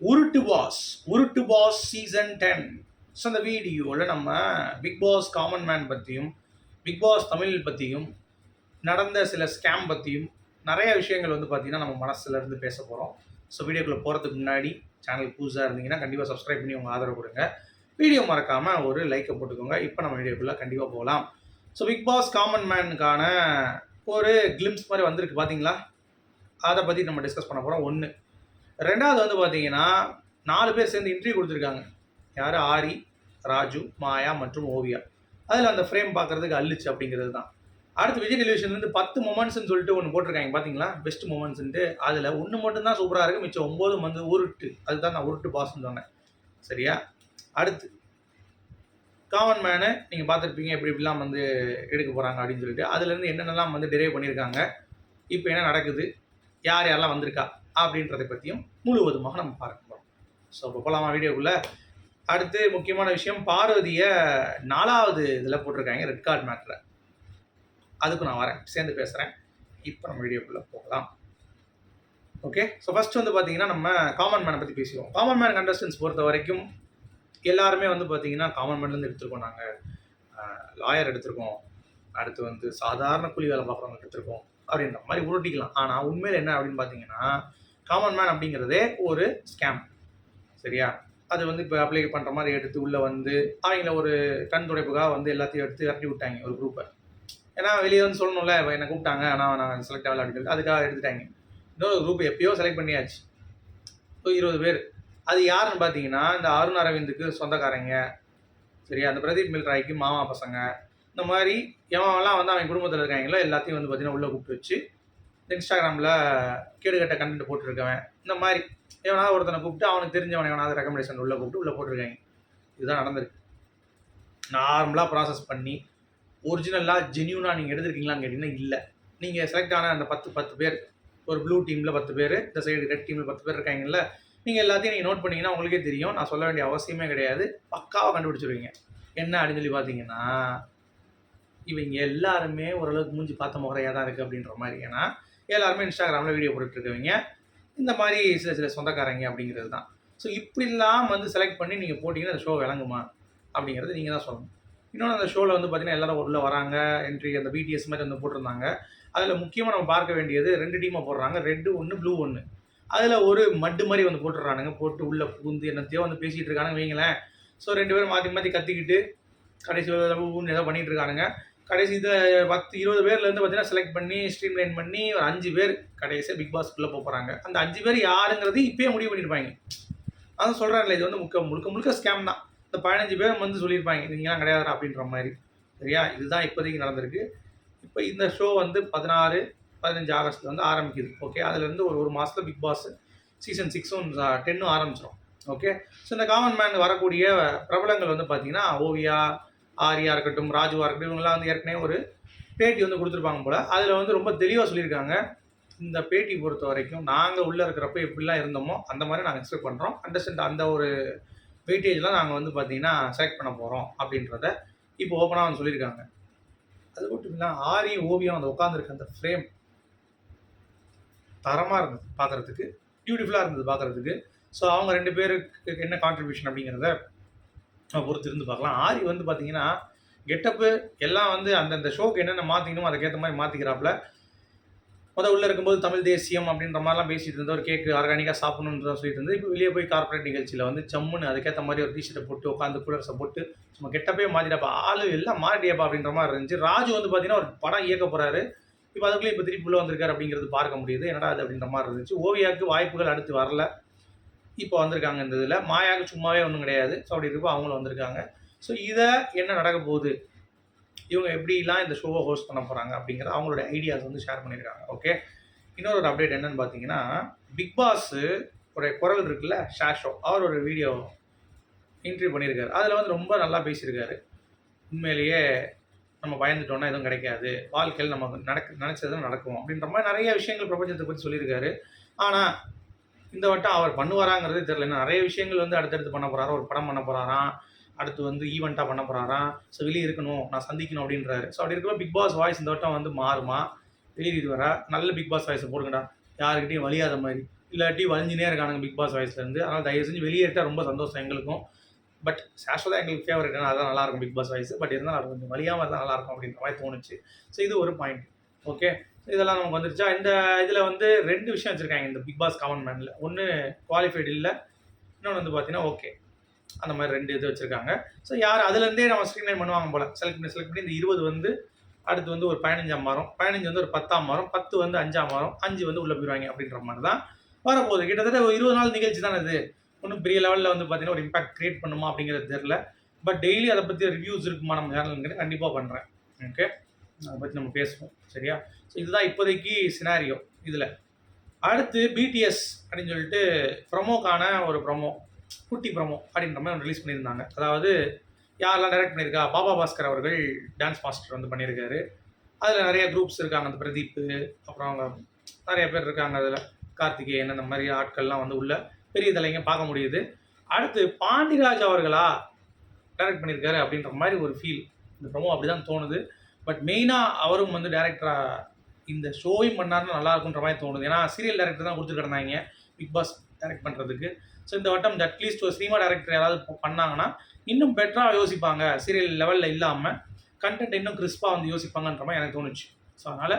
உருட்டு Boss season 10. So அந்த வீடியோவில் நம்ம பிக் பாஸ் காமன் மேன் பற்றியும் பிக் பாஸ் தமிழ் பற்றியும் நடந்த சில ஸ்கேம் பற்றியும் நிறைய விஷயங்கள் வந்து பார்த்திங்கன்னா நம்ம மனசுல இருந்து பேச போகிறோம். ஸோ வீடியோக்குள்ளே போகிறதுக்கு முன்னாடி சேனல் புதுசாக இருந்தீங்கன்னா கண்டிப்பாக சப்ஸ்கிரைப் பண்ணி உங்கள் ஆதரவு கொடுங்க. வீடியோ மறக்காமல் ஒரு லைக்கை போட்டுக்கோங்க. இப்போ நம்ம வீடியோக்குள்ளே கண்டிப்பாக போகலாம். ஸோ பிக் பாஸ் காமன் மேனுக்கான ஒரு கிளிம்ஸ் மாதிரி வந்திருக்கு பார்த்தீங்களா, அதை பற்றி நம்ம டிஸ்கஸ் பண்ண போகிறோம். ஒன்று. ரெண்டாவது வந்து பார்த்தீங்கன்னா 4 பேர் சேர்ந்து இன்டர்வியூ கொடுத்துருக்காங்க. யார்? ஆரி, ராஜு, மாயா மற்றும் ஓவியா. அதில் அந்த ஃப்ரேம் பார்க்குறதுக்கு அல்லுச்சு அப்படிங்கிறது தான். அடுத்து விஜய் டெலிவிஷன்லேருந்து 10 மொமெண்ட்ஸ்ன்னு சொல்லிட்டு ஒன்று போட்டிருக்காங்க பார்த்தீங்களா, பெஸ்ட் மொமெண்ட்ஸ்ன்ட்டு. அதில் ஒன்று மட்டும்தான் சூப்பராக இருக்குது, மிச்சம் 9 வந்து உருட்டு. அதுதான் நான் உருட்டு பாஸ்ன்னு சொன்னேன். சரியா? அடுத்து காமன் மேனு நீங்கள் பார்த்துருப்பீங்க, எப்படி இப்படிலாம் வந்து எடுக்க போகிறாங்க அப்படின்னு சொல்லிட்டு. அதுலேருந்து என்னென்னலாம் வந்து டிரைவ் பண்ணியிருக்காங்க, இப்போ என்ன நடக்குது, யார் யாரெல்லாம் வந்திருக்கா அப்படின்றத பற்றியும் முழுவதுமாக நம்ம பார்க்க போகிறோம். ஸோ இப்போ போகலாமா வீடியோக்குள்ளே? அடுத்து முக்கியமான விஷயம், பார்வதியை 4வது இதில் போட்டிருக்காங்க ரெட் கார்டு மேட்டரை. அதுக்கு நான் வரேன், சேர்ந்து பேசுகிறேன். இப்போ நம்ம வீடியோக்குள்ளே போகலாம். ஓகே. ஸோ ஃபஸ்ட்டு வந்து பார்த்தீங்கன்னா நம்ம காமன் மேனை பற்றி பேசுவோம். காமன் மேன் கண்டஸ்டன்ஸ் பொறுத்த வரைக்கும் எல்லாருமே வந்து பார்த்தீங்கன்னா காமன் மேன்லேருந்து எடுத்துருக்கோம். நாங்கள் லாயர் எடுத்திருக்கோம், அடுத்து வந்து சாதாரண கூலி வேலை பார்க்குறவங்க எடுத்திருக்கோம் அப்படின்ற மாதிரி உருட்டிக்கலாம். ஆனால் உண்மையில் என்ன அப்படின்னு பார்த்தீங்கன்னா, காமன் மேன் அப்படிங்கிறதே ஒரு ஸ்கேம். சரியா? அது வந்து இப்போ அப்ளை பண்ணுற மாதிரி எடுத்து உள்ளே வந்து அவங்கள ஒரு கண் துடைப்புக்காக வந்து எல்லாத்தையும் எடுத்து இறக்கி விட்டாங்க ஒரு குரூப்பை. ஏன்னா வெளியே வந்து சொல்லணும்ல, இப்போ என்னை கூப்பிட்டாங்க ஆனால் நான் செலக்ட் ஆகலை அப்படின்னு சொல்லி அதுக்காக எடுத்துட்டாங்க. இன்னொரு குரூப் எப்பயோ செலக்ட் பண்ணியாச்சு. ஸோ 20 பேர். அது யாருன்னு பார்த்தீங்கன்னா, இந்த அருண் அரவிந்துக்கு சொந்தக்காரங்க. சரியா? அந்த பிரதீப் மில்ராய்க்கு மாமா பசங்க. இந்த மாதிரி எவன்லாம் வந்து அவங்க குடும்பத்தில் இருக்காங்களோ எல்லாத்தையும் வந்து பார்த்தீங்கன்னா உள்ளே கூப்பிட்டு வச்சு இன்ஸ்டாகிராமில் கேடுகட்ட கண்டென்ட் போட்டுருக்கவன், இந்த மாதிரி எவனாவது ஒருத்தனை கூப்பிட்டு அவனுக்கு தெரிஞ்சவனை எவனாவது ரெக்கமெண்டேஷன் உள்ளே கூப்பிட்டு உள்ளே போட்டிருக்காங்க. இதுதான் நடந்திருக்கு. நார்மலாக ப்ராசஸ் பண்ணி ஒரிஜினலாக ஜென்யூனாக நீங்கள் எடுத்துருக்கீங்களான்னு கேட்டிங்கன்னா இல்லை. நீங்கள் செலக்ட் ஆன அந்த 10 பேர், ஒரு ப்ளூ டீமில் 10 பேர், இந்த சைடு ரெட் டீமில் 10 பேர் இருக்காங்கல்ல, நீங்கள் எல்லாத்தையும் நீங்கள் நோட் பண்ணிங்கன்னா உங்களுக்கே தெரியும். நான் சொல்ல வேண்டிய அவசியமே கிடையாது. பக்காவாக கண்டுபிடிச்சிருவீங்க. என்ன அப்படின்னு சொல்லி பார்த்தீங்கன்னா, இவங்க எல்லாருமே ஓரளவுக்கு மூஞ்சி பார்த்த முறையாக தான் இருக்குது அப்படின்ற மாதிரி. ஏன்னா எல்லாருமே இன்ஸ்டாகிராமில் வீடியோ போட்டுட்ருக்கவங்க இந்த மாதிரி சில சொந்தக்காரங்க அப்படிங்கிறது தான். ஸோ இப்படிலாம் வந்து செலக்ட் பண்ணி நீங்கள் போட்டிங்கன்னா அந்த ஷோ விளங்குமா அப்படிங்கிறது நீங்கள் தான் சொல்லணும். இன்னொன்று, அந்த ஷோவில் வந்து பார்த்திங்கன்னா எல்லோரும் உள்ளே வராங்க, என்ட்ரி அந்த பிடிஎஸ் மாதிரி வந்து போட்டிருந்தாங்க. அதில் முக்கியமாக நம்ம பார்க்க வேண்டியது 2 டீமாக போடுறாங்க, ரெட்டு ஒன்று ப்ளூ ஒன்று. அதில் ஒரு மட்டு மாதிரி வந்து போட்டுடுறானுங்க, போட்டு உள்ளே புகுந்து என்னத்தையோ வந்து பேசிகிட்டு இருக்கானுங்க வைங்களேன். ஸோ 2 பேரும் மாற்றி மாற்றி கத்திக்கிட்டு கடைசி ஏதோ பண்ணிகிட்டு இருக்கானுங்க. கடைசி இதில் 10-20 பேர்லேருந்து பார்த்தீங்கன்னா செலக்ட் பண்ணி ஸ்ட்ரீம்லைன் பண்ணி ஒரு 5 பேர் கடைசியாக பிக் பாஸ்க்குள்ளே போகிறாங்க. அந்த 5 பேர் யாருங்கிறது இப்போயே முடிவு பண்ணியிருப்பாங்க. அதான் சொல்கிறாங்களே, இது வந்து முழுக்க ஸ்கேம் தான். இந்த 15 பேர் வந்து சொல்லியிருப்பாங்க நீங்களாம் கிடையாது அப்படின்ற மாதிரி. சரியா? இதுதான் இப்போதைக்கு நடந்திருக்கு. இப்போ இந்த ஷோ வந்து 16-15 ஆகஸ்ட்டில் வந்து ஆரம்பிக்குது. ஓகே. அதுலேருந்து ஒரு மாதத்தில் பிக் பாஸ் சீசன் 6ம் 10ம் ஆரம்பிச்சிடும். ஓகே. ஸோ இந்த காமன் மேன் வரக்கூடிய பிரபலங்கள் வந்து பார்த்தீங்கன்னா ஓவியா, ஆரியா இருக்கட்டும், ராஜுவாக இருக்கட்டும், இவங்கெல்லாம் வந்து ஏற்கனவே ஒரு பேட்டி வந்து கொடுத்துருப்பாங்க போல். அதில் வந்து ரொம்ப தெளிவாக சொல்லியிருக்காங்க. இந்த பேட்டி பொறுத்த வரைக்கும் நாங்கள் உள்ளே இருக்கிறப்ப எப்படிலாம் இருந்தோமோ அந்த மாதிரி நாங்கள் எக்ஸ்பெக்ட் பண்ணுறோம். அண்டர்ஸ்டாண்ட் அந்த ஒரு வெயிட்டேஜ்லாம் நாங்கள் வந்து பார்த்தீங்கன்னா செலக்ட் பண்ண போகிறோம் அப்படின்றத இப்போ ஓப்பனாக வந்து சொல்லியிருக்காங்க. அது மட்டும் இல்லாமல் ஆரி, ஓவியம் அந்த உட்காந்துருக்க அந்த ஃப்ரேம் தரமாக இருந்தது பார்க்குறதுக்கு, பியூட்டிஃபுல்லாக இருந்தது பார்க்குறதுக்கு. ஸோ அவங்க 2 பேருக்கு என்ன கான்ட்ரிபியூஷன் அப்படிங்கிறத பொறுத்து இருந்து பார்க்கலாம். ஆரி வந்து பார்த்தீங்கன்னா கெட்டப்பு எல்லாம் வந்து அந்தந்த ஷோக்கு என்னென்ன மாற்றிக்கணுமோ அதுக்கேற்ற மாதிரி மாற்றிக்கிறாப்புல. உள்ளே இருக்கும்போது தமிழ் தேசியம் அப்படின்ற மாதிரிலாம் பேசிகிட்டு இருந்தவர், கேக்கு ஆர்கானிக்காக சாப்பிடணுன்னு தான் சொல்லிட்டு இருந்தது. இப்போ வெளியே போய் கார்பரேட் நிகழ்ச்சியில் வந்து சம்முன்னு அதுக்கேற்ற மாதிரி ஒரு டிஷர்ட்டை போட்டு உட்காந்து கூலர்ஸை போட்டு சும்மா கெட்டப்பே மாற்றிட்டப்பா, ஆளு எல்லாம் மாறிட்டியப்பா அப்படின்ற மாதிரி இருந்துச்சு. ராஜு வந்து பார்த்தீங்கன்னா ஒரு படம் இயக்க போகிறாரு. இப்போ அதுக்குள்ளே இப்போ திருப்பி உள்ளே வந்திருக்காரு அப்படிங்கிறது பார்க்க முடியுது. என்னடா அது அப்படின்ற மாதிரி இருந்துச்சு. ஓவியாவுக்கு வாய்ப்புகள் அடுத்து வரல, இப்போ வந்திருக்காங்க இந்த இதில். மாயாவுக்கு சும்மாவே ஒன்றும் கிடையாது. ஸோ அப்படி இருப்போ அவங்களும் வந்திருக்காங்க. ஸோ இதை என்ன நடக்க போகுது, இவங்க எப்படிலாம் இந்த ஷோவை ஹோஸ்ட் பண்ண போகிறாங்க அப்படிங்கிற அவங்களோட ஐடியாஸ் வந்து ஷேர் பண்ணியிருக்காங்க. ஓகே. இன்னொரு ஒரு அப்டேட் என்னென்னு பார்த்தீங்கன்னா, பிக் பாஸு ஒரு குரல் இருக்குல்ல, ஷாஷோ, அவர் ஒரு வீடியோ இன்டர்வியூ பண்ணியிருக்காரு. அதில் வந்து ரொம்ப நல்லா பேசியிருக்காரு. உண்மையிலேயே நம்ம பயந்துட்டோன்னா எதுவும் கிடைக்காது, வாழ்க்கையில் நம்ம நினச்சது நடக்கும் அப்படின்ற மாதிரி நிறைய விஷயங்கள் பிரபஞ்சத்தை பற்றி சொல்லியிருக்காரு. ஆனால் இந்த வட்டம் அவர் பண்ணுவாராங்கிறதே தெரியல. ஏன்னா நிறைய விஷயங்கள் வந்து அடுத்தடுத்து பண்ண போகிறாரா, ஒரு படம் பண்ண போகிறாராம், அடுத்து வந்து ஈவெண்ட்டாக பண்ண போகிறாராம். ஸோ வெளியே இருக்கணும், நான் சந்திக்கணும் அப்படின்றாரு. ஸோ அப்படி இருக்கிற பிக் பாஸ் வாய்ஸ் இந்த வட்டம் வந்து மாறுமா, வெளியே வரா நல்ல பிக் பாஸ் வாய்ஸை போடுங்கடா, யாருக்கிட்டையும் வலியாத மாதிரி இல்லாட்டி வலிஞ்சினே இருக்கானுங்க பிக் பாஸ் வாய்ஸ்லேருந்து. அதனால் தயவு செஞ்சு வெளியேறிட்டா ரொம்ப சந்தோஷம் எங்களுக்கும். பட் சாஸ்வதா எங்களுக்கு ஃபேவரட், அதான் நல்லாயிருக்கும் பிக் பாஸ் வாய்ஸ். பட் இருந்தாலும் அது கொஞ்சம் வலியாமல் இருந்தால் நல்லாயிருக்கும் அப்படின்ற மாதிரி தோணுச்சு. ஸோ இது ஒரு பாயிண்ட். ஓகே, இதெல்லாம் நமக்கு வந்துருச்சா. இந்த இதில் வந்து 2 விஷயம் வச்சுருக்காங்க இந்த பிக் பாஸ் காமன் மேனில். ஒன்று குவாலிஃபைடு இல்லை, இன்னொன்று வந்து பார்த்தீங்கன்னா ஓகே, அந்த மாதிரி 2 இது வச்சுருக்காங்க. ஸோ யார் அதுலேருந்தே நம்ம ஸ்க்ரீன் பண்ணுவாங்க போல். செலக்ட் பண்ணி இந்த 20 வந்து அடுத்து வந்து ஒரு 15ஆம் மாறும், 15 வந்து ஒரு 10ஆம் மாறும், 10 வந்து 5ஆம் மாறும், 5 வந்து உள்ளே போயிடுவாங்க அப்படின்ற மாதிரி தான் வரப்போகுது. கிட்டத்தட்ட ஒரு 20 நாள் நிகழ்ச்சி தானே இது. ஒன்றும் பெரிய லெவலில் வந்து பார்த்தீங்கன்னா ஒரு இம்பாக்ட் கிரியேட் பண்ணுமா அப்படிங்கிறது தெரில. பட் டெய்லி அதை பற்றி ரிவ்யூஸ் இருக்குமா நம்ம சேனலுங்கிறது கண்டிப்பாக பண்ணுறேன். ஓகே, அதை பற்றி நம்ம பேசுவோம் சரியா. ஸோ இதுதான் இப்போதைக்கு சினாரியோ. இதில் அடுத்து பிடிஎஸ் அப்படின்னு சொல்லிட்டு ப்ரொமோக்கான ஒரு குட்டி ப்ரொமோ அப்படின்ற மாதிரி ரிலீஸ் பண்ணியிருந்தாங்க. அதாவது யாரெல்லாம் டைரக்ட் பண்ணியிருக்கா, பாபா பாஸ்கர் அவர்கள் டான்ஸ் மாஸ்டர் வந்து பண்ணியிருக்காரு. அதில் நிறைய குரூப்ஸ் இருக்காங்க, அந்த பிரதீப், அப்புறம் அவங்க நிறைய பேர் இருக்காங்க. அதில் கார்த்திகேயன் அந்த மாதிரி ஆட்கள்லாம் வந்து உள்ள பெரிய தலைங்க பார்க்க முடியுது. அடுத்து பாண்டிராஜ் அவர்களா டைரக்ட் பண்ணியிருக்காரு அப்படின்ற மாதிரி ஒரு ஃபீல் இந்த ப்ரொமோ அப்படி தான் தோணுது. பட் மெயினாக அவரும் வந்து டேரக்டராக இந்த ஷோயும் பண்ணாருன்னு நல்லா இருக்குன்ற மாதிரி தோணுது. ஏன்னா சீரியல் டேரக்டர் தான் கொடுத்துருந்தாங்க பிக் பாஸ் டைரக்ட் பண்ணுறதுக்கு. ஸோ இந்த வட்டம் அட்லீஸ்ட் ஒரு சினிமா டேரக்டர் யாராவது பண்ணாங்கன்னா இன்னும் பெட்டராக யோசிப்பாங்க, சீரியல் லெவலில் இல்லாமல் கண்டென்ட் இன்னும் கிறிஸ்பாக வந்து யோசிப்பாங்கன்ற மாதிரி எனக்கு தோணுச்சு. ஸோ அதனால்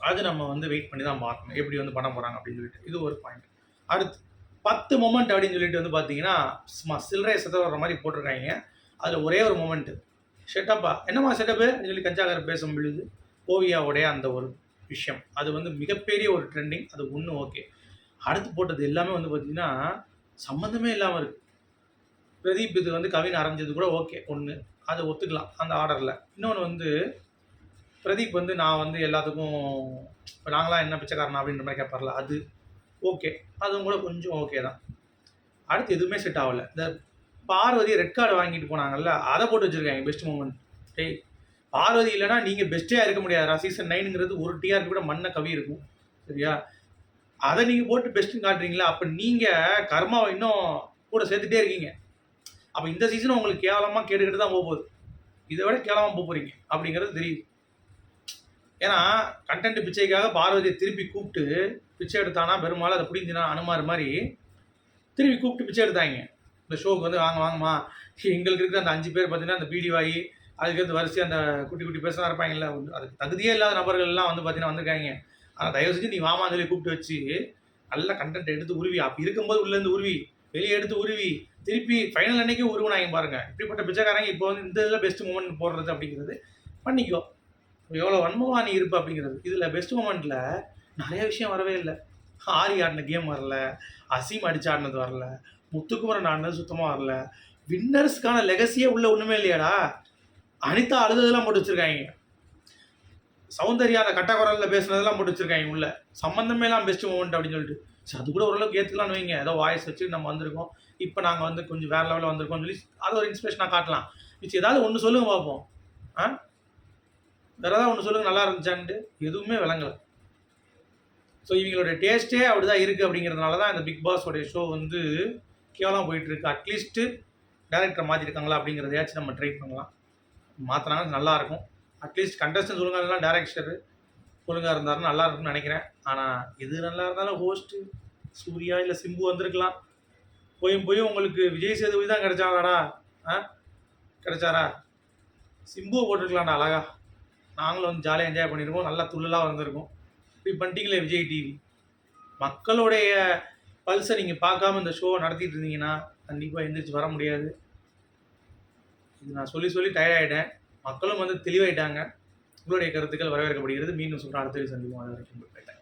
அது நம்ம வந்து வெயிட் பண்ணி தான் பார்க்கணும் எப்படி வந்து பண்ண போகிறாங்க அப்படின்னு சொல்லிட்டு. இது ஒரு பாயிண்ட். அடுத்து 10 மொமெண்ட் அப்படின்னு சொல்லிட்டு வந்து பார்த்தீங்கன்னா சில்லறை சத்த வர்ற மாதிரி போட்டிருக்காங்க. அதில் ஒரே ஒரு மொமெண்ட்டு ஷெட்டப்பா, என்னம்மா செட்டப்பு அப்படின்னு சொல்லி கஞ்சாகர் பேசும் பொழுது ஓவியாவுடைய அந்த ஒரு விஷயம் அது வந்து மிகப்பெரிய ஒரு ட்ரெண்டிங். அது ஒன்று ஓகே. அடுத்து போட்டது எல்லாமே வந்து பார்த்திங்கன்னா சம்மந்தமே இல்லாமல் இருக்குது. பிரதீப் இது வந்து கவின் ஆரம்பிச்சது கூட ஓகே, ஒன்று அதை ஒத்துக்கலாம் அந்த ஆர்டரில். இன்னொன்று வந்து பிரதீப் வந்து நான் வந்து எல்லாத்துக்கும் இப்போ நாங்களாம் என்ன பிச்சைக்காரனா அப்படின்ற மாதிரி கேட்பார்ல, அது ஓகே, அதுவும் கூட கொஞ்சம் ஓகே தான். அடுத்து எதுவுமே செட் ஆகலை. இந்த பார்வதி ரெட் கார்டு வாங்கிட்டு போனாங்கல்ல, அதை போட்டு வச்சுருக்காங்க பெஸ்ட் மூமெண்ட். டேய், பார்வதி இல்லைனா நீங்கள் பெஸ்ட்டே இருக்க முடியாதுரா. சீசன் 9ங்கிறது ஒரு டிஆர்பி கூட மண்ணை கவி இருக்கும் சரியா. அதை நீங்கள் போட்டு பெஸ்ட்டுன்னு காட்டுறீங்களா, அப்போ நீங்கள் கர்மாவை இன்னும் கூட சேர்த்துட்டே இருக்கீங்க. அப்போ இந்த சீசன் உங்களுக்கு கேவலமாக கேட்டுக்கிட்டு தான் போகுது. இதை விட கேவலமாக போகிறீங்க அப்படிங்கிறது தெரியுது. ஏன்னா கண்டென்ட் பிச்சைக்காக பார்வதியை திருப்பி கூப்பிட்டு பிச்சை எடுத்தானா பெருமாள், அதை பிடிச்சினா அனுமார் மாதிரி திருப்பி கூப்பிட்டு பிச்சை எடுத்தாங்க. இந்த ஷோக்கு வந்து வாங்கம்மா எங்களுக்கு இருக்கிற அந்த 5 பேர் பார்த்தீங்கன்னா அந்த பீடி வாங்கி அதுக்கடுத்து வரிசை அந்த குட்டி குட்டி பேசலாம் இருப்பாங்கல்ல, அதுக்கு தகுதியே இல்லாத நபர்கள்லாம் வந்து பார்த்தீங்கன்னா வந்திருக்காங்க. ஆனால் தயவு செஞ்சு நீ வாமான்னு சொல்லி கூப்பிட்டு வச்சு நல்ல கண்டென்ட் எடுத்து உருவி, அப்படி இருக்கும்போது உள்ளேருந்து உருவி வெளியே எடுத்து உருவி திருப்பி ஃபைனல் அன்னைக்கு உருவினாங்க பாருங்க. இப்படிப்பட்ட பிச்சைக்காரங்க இப்போ வந்து இந்த இதில் பெஸ்ட் மூமெண்ட் போடுறது அப்படிங்கிறது பண்ணிக்கோ. எவ்வளோ வன்மமா நீ இருப்ப அப்படிங்கிறது. இதில் பெஸ்ட் மூமெண்ட்டில் நிறைய விஷயம் வரவே இல்லை. ஆரி ஆடின கேம் வரல, அசீம் அடிச்சு ஆடினது வரல, முத்துக்குமரன் ஆடினது சுத்தமாக வரல, வின்னர்ஸ்க்கான லெகசியே உள்ள ஒன்றுமே இல்லையாடா. அனிதா அழுததெல்லாம் போட்டு வச்சுருக்காங்க, சௌந்தர்யா அந்த கட்டக்குரலில் பேசுனதெல்லாம் போட்டு வச்சுருக்காங்க உள்ள, சம்மந்தமே எல்லாம் பெஸ்ட் மூமெண்ட் அப்படின்னு சொல்லிட்டு. சரி, அது கூட ஓரளவுக்கு ஏற்றுக்கலான்னு வைங்க. ஏதோ வாய்ஸ் வச்சு நம்ம வந்திருக்கோம், இப்போ நாங்கள் வந்து கொஞ்சம் வேறு லெவலில் வந்திருக்கோம்னு சொல்லி அதை ஒரு இன்ஸ்பிரேஷனாக காட்டலாம். மிச்சம் ஏதாவது ஒன்று சொல்லுங்க பார்ப்போம். வேறு ஏதாவது ஒன்று சொல்லுங்கள் நல்லா இருந்துச்சான்ட்டு. எதுவுமே விளங்கலை. ஸோ இவங்களோட டேஸ்ட்டே அப்படி தான் இருக்குது. அப்படிங்கிறதுனால தான் இந்த பிக் பாஸோடைய ஷோ வந்து கேவலமாக போயிட்டுருக்கு. அட்லீஸ்ட்டு டேரக்டரை மாற்றிருக்காங்களா அப்படிங்கிறதையாச்சும் நம்ம ட்ரை பண்ணலாம். மாற்றினாங்கன்னா நல்லாயிருக்கும். அட்லீஸ்ட் கண்டஸ்டன்ஸ் ஒழுங்காக இருந்தாலும் டேரக்டர் ஒழுங்காக இருந்தாலும் நல்லா இருக்கும்னு நினைக்கிறேன். ஆனால் எது நல்லா இருந்தாலும் ஹோஸ்ட்டு சூர்யா இல்லை சிம்பு வந்திருக்கலாம். போய் உங்களுக்கு விஜய் சேதுபதி தான் கிடைச்சாங்களாடா. கிடைச்சாரா? சிம்புவை போட்டிருக்கலாம்டா அழகா. நாங்களும் வந்து ஜாலியாக என்ஜாய் பண்ணியிருக்கோம், நல்லா துள்ளலாக வந்திருக்கோம். இப்படி பண்ணிட்டீங்களே விஜய் டிவி. மக்களுடைய பல்ஸை நீங்கள் பார்க்காம இந்த ஷோவை நடத்திட்டு இருந்தீங்கன்னா கண்டிப்பாக எந்திரிச்சு வர முடியாது. இது நான் சொல்லி டயர்ட் ஆகிட்டேன். மக்களும் வந்து தெளிவாயிட்டாங்க. உங்களுடைய கருத்துக்கள் வரவேற்கப்படுகிறது. மீண்டும் சொல்கிறேன், அடுத்த சந்திப்போம். அது வரைக்கும் போயிட்டேன்.